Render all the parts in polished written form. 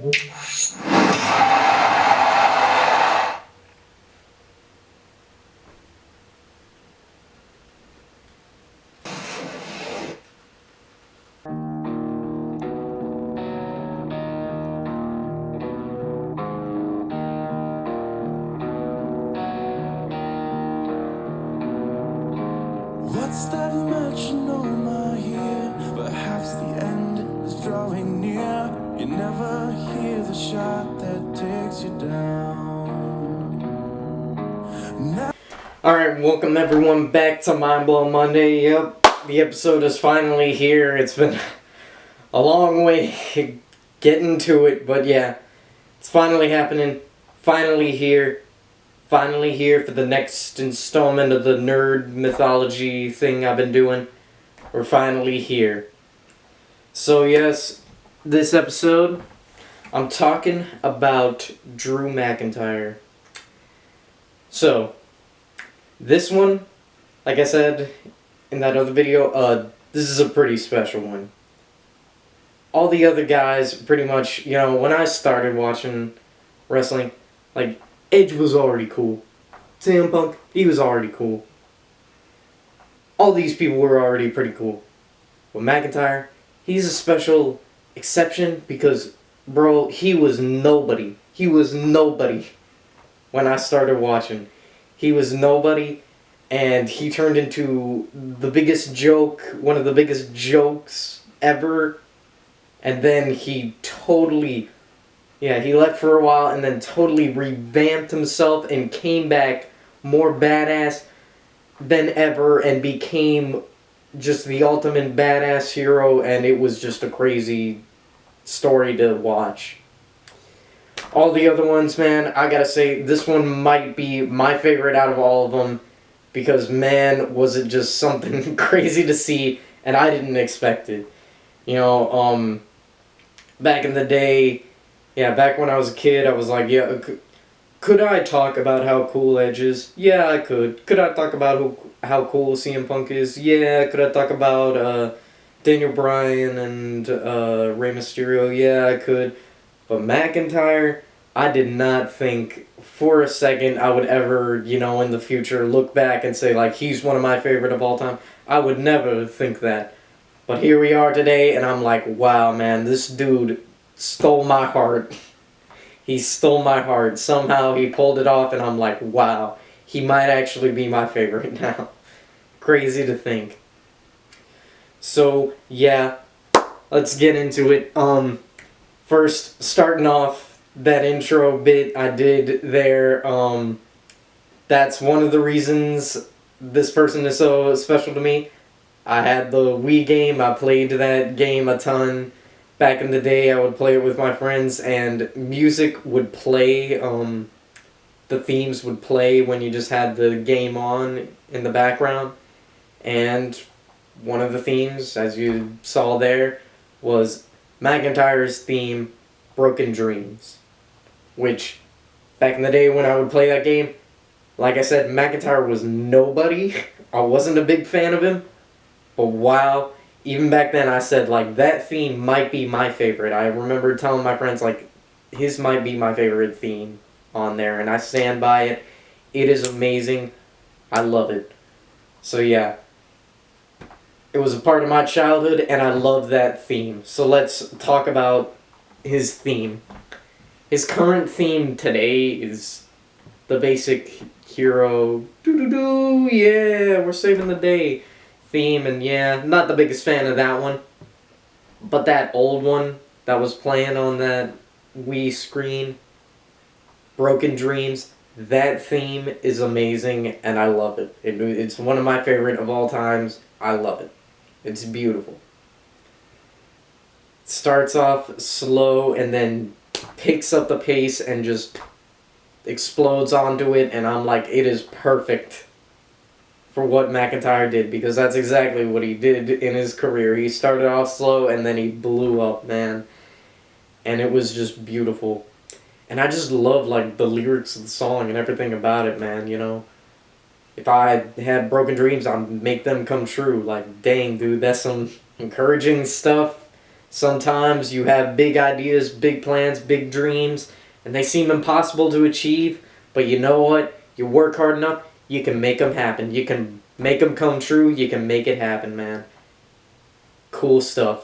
What's that metronome I hear? Perhaps the end is drawing near. You never hear the shot that takes you down. Alright, welcome everyone back to Mind Blow Monday. Yep, the episode is finally here. It's been a long way getting to it, but yeah, it's finally happening. Finally here. Finally here for the next installment of the nerd mythology thing I've been doing. We're finally here. So yes, this episode, I'm talking about Drew McIntyre. So, this one, like I said in that other video, this is a pretty special one. All the other guys, pretty much, when I started watching wrestling, like, Edge was already cool. CM Punk, he was already cool. All these people were already pretty cool. But McIntyre, he's a special exception because, bro, he was nobody. He was nobody when I started watching. He was nobody, and he turned into the biggest joke, one of the biggest jokes ever, and then he totally... Yeah, he left for a while and then totally revamped himself and came back more badass than ever and became just the ultimate badass hero, and it was just a crazy story to watch. All the other ones, man, I gotta say, this one might be my favorite out of all of them because, man, was it just something crazy to see, and I didn't expect it. Back in the day... Yeah, back when I was a kid, I was like, yeah, could I talk about how cool Edge is? Yeah, I could. Could I talk about how cool CM Punk is? Yeah. Could I talk about Daniel Bryan and Rey Mysterio? Yeah, I could. But McIntyre, I did not think for a second I would ever, in the future look back and say, like, he's one of my favorite of all time. I would never think that. But here we are today, and I'm like, wow, man, this dude... stole my heart. He stole my heart. Somehow he pulled it off, and I'm like, wow, he might actually be my favorite now. Crazy to think. So, yeah, let's get into it. First, starting off that intro bit I did there, that's one of the reasons this person is so special to me. I had the Wii game. I played that game a ton. Back in the day, I would play it with my friends, and music would play, the themes would play when you just had the game on in the background. And one of the themes, as you saw there, was McIntyre's theme, Broken Dreams. Which, back in the day when I would play that game, like I said, McIntyre was nobody. I wasn't a big fan of him, but wow. Even back then, I said, like, that theme might be my favorite. I remember telling my friends, like, his might be my favorite theme on there, and I stand by it. It is amazing. I love it. So, yeah. It was a part of my childhood, and I love that theme. So, let's talk about his theme. His current theme today is the basic hero, doo-doo-doo, yeah, we're saving the day theme, and yeah, not the biggest fan of that one, but that old one that was playing on that Wii screen, Broken Dreams, that theme is amazing, and I love it. It's one of my favorite of all times. I love it. It's beautiful. It starts off slow and then picks up the pace and just explodes onto it, and I'm like, it is perfect for what McIntyre did, because that's exactly what he did in his career. He started off slow, and then he blew up, man. And it was just beautiful. And I just love, like, the lyrics of the song and everything about it, man, If I had broken dreams, I'd make them come true. Like, dang, dude, that's some encouraging stuff. Sometimes you have big ideas, big plans, big dreams, and they seem impossible to achieve, but you know what? You work hard enough, you can make them happen. You can make them come true, you can make it happen, man. Cool stuff,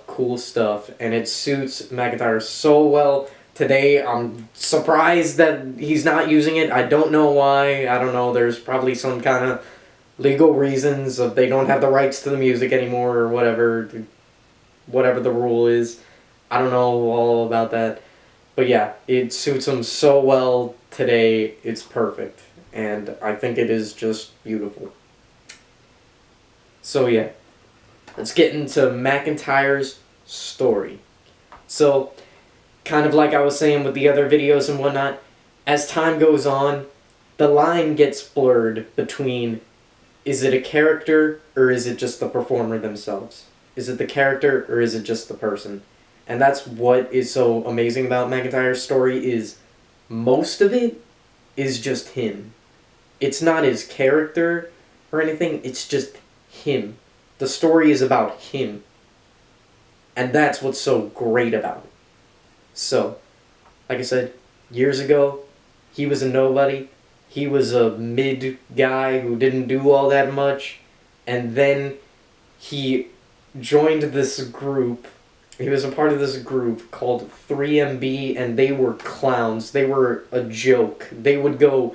and it suits McIntyre so well. Today, I'm surprised that he's not using it. I don't know why. I don't know. There's probably some kind of legal reasons of they don't have the rights to the music anymore or whatever the rule is. I don't know all about that. But yeah, it suits him so well today. It's perfect. And I think it is just beautiful. So yeah, let's get into McIntyre's story. So, kind of like I was saying with the other videos and whatnot, as time goes on, the line gets blurred between, is it a character or is it just the performer themselves? Is it the character or is it just the person? And that's what is so amazing about McIntyre's story is most of it is just him. It's not his character or anything, it's just him. The story is about him. And that's what's so great about it. So, like I said, years ago, he was a nobody. He was a mid guy who didn't do all that much. And then he joined this group. He was a part of this group called 3MB, and they were clowns. They were a joke. They would go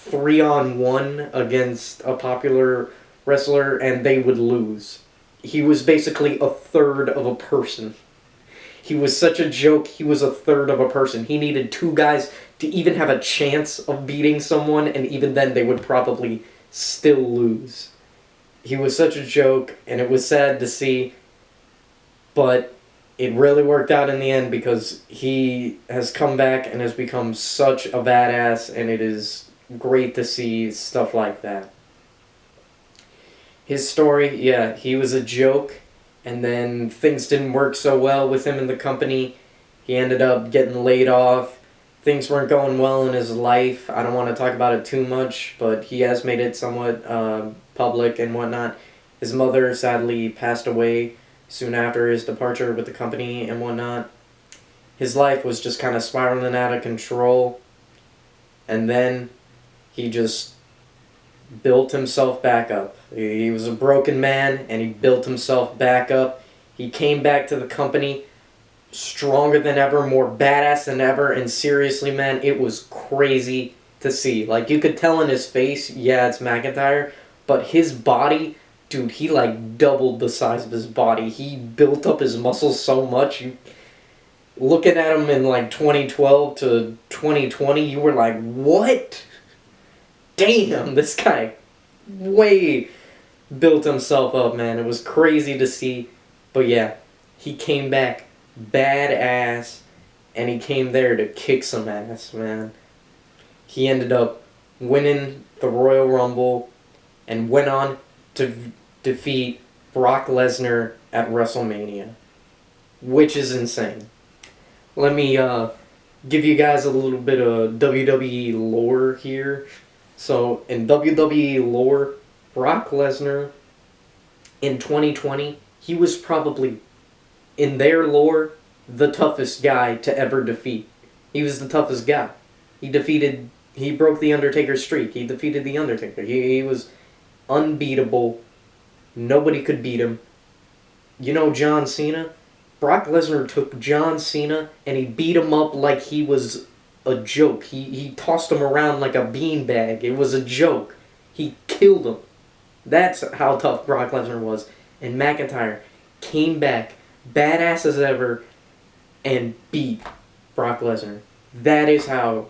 3-on-1 against a popular wrestler, and they would lose. He was basically a third of a person. He was such a joke, he was a third of a person. He needed two guys to even have a chance of beating someone, and even then they would probably still lose. He was such a joke, and it was sad to see, but it really worked out in the end because he has come back and has become such a badass, and it is great to see stuff like that. His story, yeah, he was a joke, and then things didn't work so well with him in the company. He ended up getting laid off. Things weren't going well in his life. I don't want to talk about it too much, but he has made it somewhat public and whatnot. His mother sadly passed away soon after his departure with the company and whatnot. His life was just kind of spiraling out of control, and then he just built himself back up. He was a broken man, and he built himself back up. He came back to the company stronger than ever, more badass than ever, and seriously, man, it was crazy to see. Like, you could tell in his face, yeah, it's McIntyre, but his body, dude, he, like, doubled the size of his body. He built up his muscles so much. Looking at him in, like, 2012 to 2020, you were like, what? Damn, this guy way built himself up, man. It was crazy to see. But yeah, he came back badass, and he came there to kick some ass, man. He ended up winning the Royal Rumble and went on to defeat Brock Lesnar at WrestleMania, which is insane. Let me give you guys a little bit of WWE lore here. So, in WWE lore, Brock Lesnar, in 2020, he was probably, in their lore, the toughest guy to ever defeat. He was the toughest guy. He broke The Undertaker's streak. He defeated The Undertaker. He was unbeatable. Nobody could beat him. You know John Cena? Brock Lesnar took John Cena and he beat him up like he was a joke. He tossed him around like a beanbag. It was a joke. He killed him. That's how tough Brock Lesnar was. And McIntyre came back, badass as ever, and beat Brock Lesnar. That is how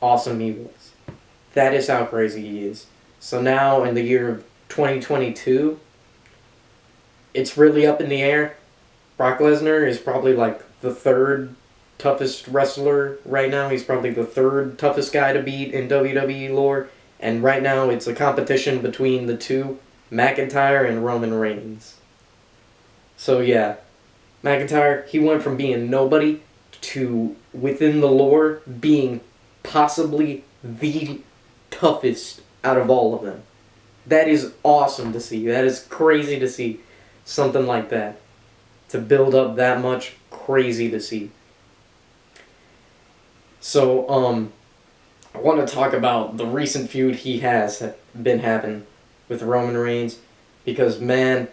awesome he was. That is how crazy he is. So now, in the year of 2022, it's really up in the air. Brock Lesnar is probably like the third toughest wrestler right now. He's probably the third toughest guy to beat in WWE lore. And right now it's a competition between the two, McIntyre and Roman Reigns. So yeah, McIntyre, he went from being nobody to, within the lore, being possibly the toughest out of all of them. That is awesome to see. That is crazy to see something like that. To build up that much crazy to see. So, I want to talk about the recent feud he has been having with Roman Reigns, because man,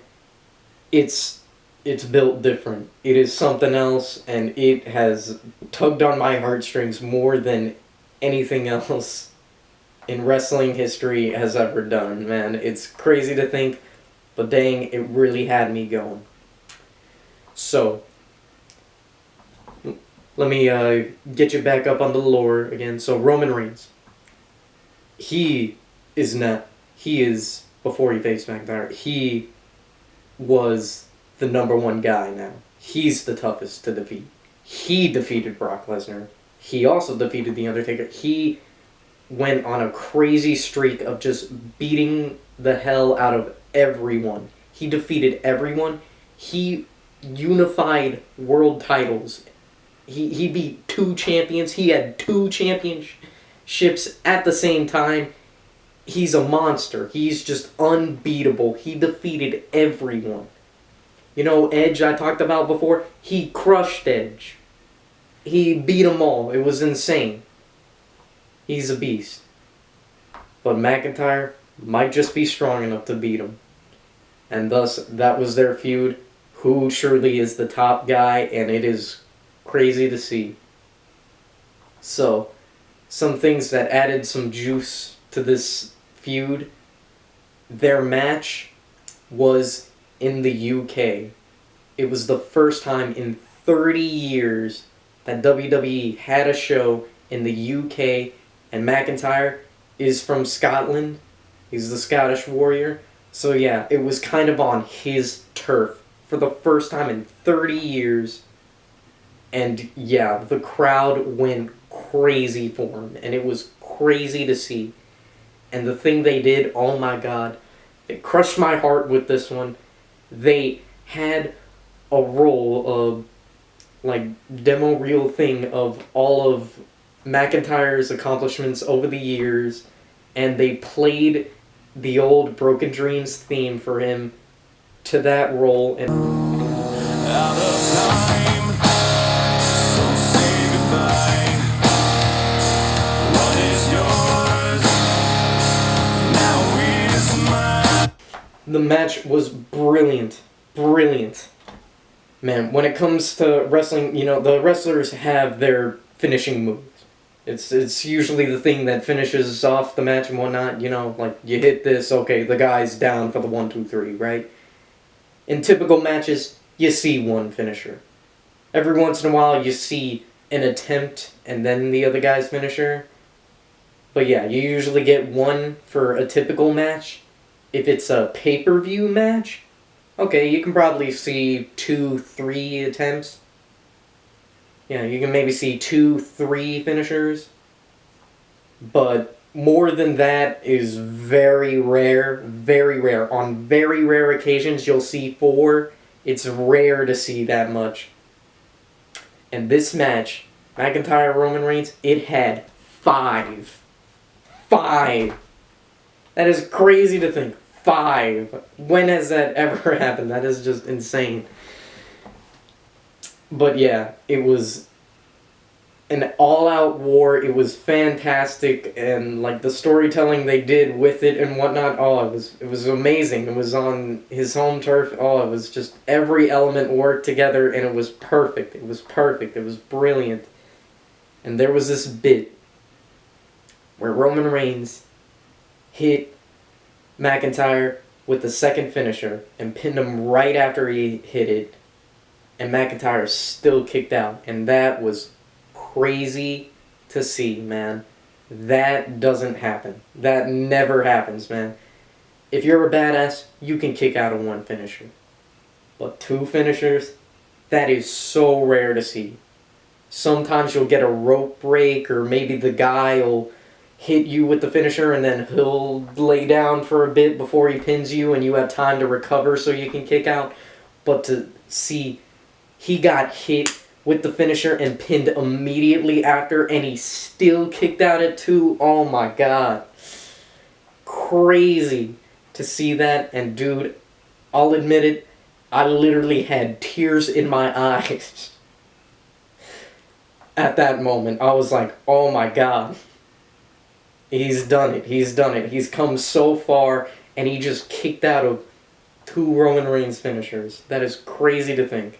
it's built different. It is something else, and it has tugged on my heartstrings more than anything else in wrestling history has ever done. Man, it's crazy to think, but dang, it really had me going. So, let me get you back up on the lore again. So, Roman Reigns. He is not. He is, before he faced McIntyre, he was the number one guy now. He's the toughest to defeat. He defeated Brock Lesnar. He also defeated The Undertaker. He went on a crazy streak of just beating the hell out of everyone. He defeated everyone. He unified world titles. He beat 2 champions. He had 2 championships at the same time. He's a monster. He's just unbeatable. He defeated everyone. You know, Edge I talked about before? He crushed Edge. He beat them all. It was insane. He's a beast. But McIntyre might just be strong enough to beat him. And thus, that was their feud. Who surely is the top guy, and it is crazy to see. So, some things that added some juice to this feud. Their match was in the UK. It was the first time in 30 years that WWE had a show in the UK, and McIntyre is from Scotland. He's the Scottish Warrior. So yeah, it was kind of on his turf for the first time in 30 years. And yeah, the crowd went crazy for him, and it was crazy to see. And the thing they did, oh my god, it crushed my heart with this one. They had a roll, like demo reel thing of all of McIntyre's accomplishments over the years, and they played the old Broken Dreams theme for him to that role. And Out of time, so say goodbye. What is yours now is mine. the match was brilliant. Brilliant. Man, when it comes to wrestling, you know, the wrestlers have their finishing moves. It's usually the thing that finishes off the match and whatnot, you know, like you hit this, okay, the guy's down for the 1, 2, 3, right? In typical matches, you see one finisher. Every once in a while, you see an attempt and then the other guy's finisher. But yeah, you usually get one for a typical match. If it's a pay-per-view match, okay, you can probably see 2, 3 attempts. Yeah, you can maybe see 2, 3 finishers. But more than that is very rare. Very rare. On very rare occasions, you'll see 4. It's rare to see that much. And this match, McIntyre-Roman Reigns, it had 5. 5. That is crazy to think. 5. When has that ever happened? That is just insane. But yeah, it was an all-out war. It was fantastic, and like the storytelling they did with it and whatnot. Oh, it was amazing. It was on his home turf. Oh, it was just every element worked together, and it was perfect. It was perfect. It was brilliant. And there was this bit where Roman Reigns hit McIntyre with the second finisher and pinned him right after he hit it. And McIntyre still kicked out. And that was crazy to see, man. That doesn't happen. That never happens, man. If you're a badass, you can kick out of 1 finisher. But 2 finishers, that is so rare to see. Sometimes you'll get a rope break, or maybe the guy will hit you with the finisher and then he'll lay down for a bit before he pins you and you have time to recover so you can kick out. But to see, he got hit with the finisher and pinned immediately after, and he still kicked out at 2. Oh my god. Crazy to see that. And dude, I'll admit it, I literally had tears in my eyes at that moment. I was like, oh my god. He's done it. He's done it. He's come so far, and he just kicked out of 2 Roman Reigns finishers. That is crazy to think.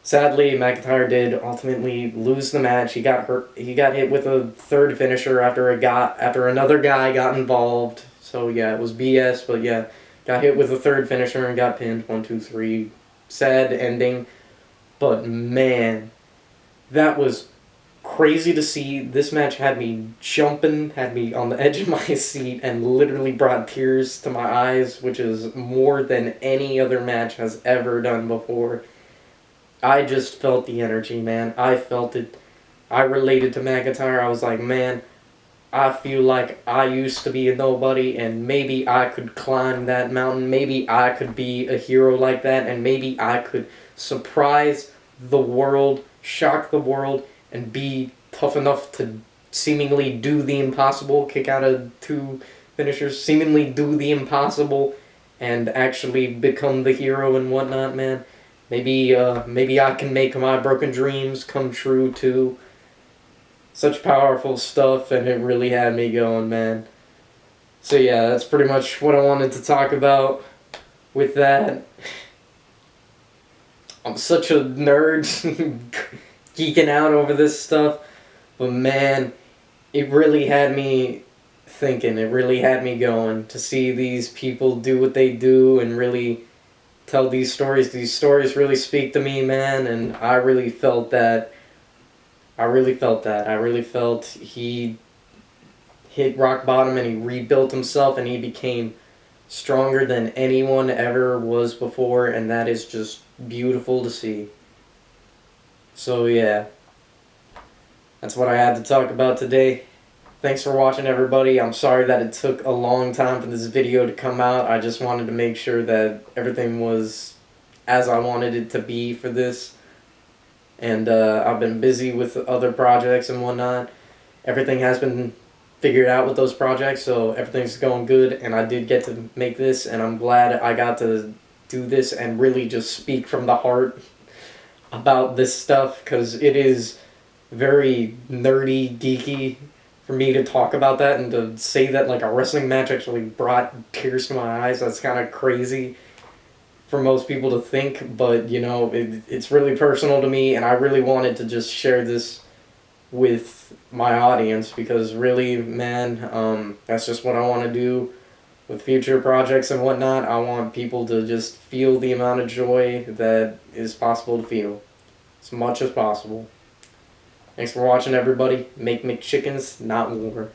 Sadly, McIntyre did ultimately lose the match. He got hurt. He got hit with a 3rd finisher after another guy got involved. So yeah, it was BS. But yeah, got hit with a 3rd finisher and got pinned. 1, 2, 3. Sad ending. But man, that was crazy to see. This match had me jumping, had me on the edge of my seat, and literally brought tears to my eyes, which is more than any other match has ever done before. I just felt the energy, man. I felt it. I related to McIntyre. I was like, man, I feel like I used to be a nobody, and maybe I could climb that mountain. Maybe I could be a hero like that, and maybe I could surprise the world, shock the world, and be tough enough to seemingly do the impossible, kick out of 2 finishers, seemingly do the impossible, and actually become the hero and whatnot, man. Maybe I can make my broken dreams come true too. Such powerful stuff, and it really had me going, man. So yeah, that's pretty much what I wanted to talk about with that. I'm such a nerd, geeking out over this stuff, but man, it really had me thinking. It really had me going to see these people do what they do and really tell these stories. These stories really speak to me, man, and I really felt that. I really felt he hit rock bottom and he rebuilt himself and he became stronger than anyone ever was before, and that is just beautiful to see. So yeah, that's what I had to talk about today. Thanks for watching, everybody. I'm sorry that it took a long time for this video to come out. I just wanted to make sure that everything was as I wanted it to be for this. And I've been busy with other projects and whatnot. Everything has been figured out with those projects, so everything's going good. And I did get to make this, and I'm glad I got to do this and really just speak from the heart about this stuff, because it is very nerdy, geeky for me to talk about that and to say that like a wrestling match actually brought tears to my eyes. That's kind of crazy for most people to think, but you know, it's really personal to me, and I really wanted to just share this with my audience, because really, man, that's just what I want to do with future projects and whatnot. I want people to just feel the amount of joy that is possible to feel, as much as possible. Thanks for watching, everybody. Make McChickens, not war.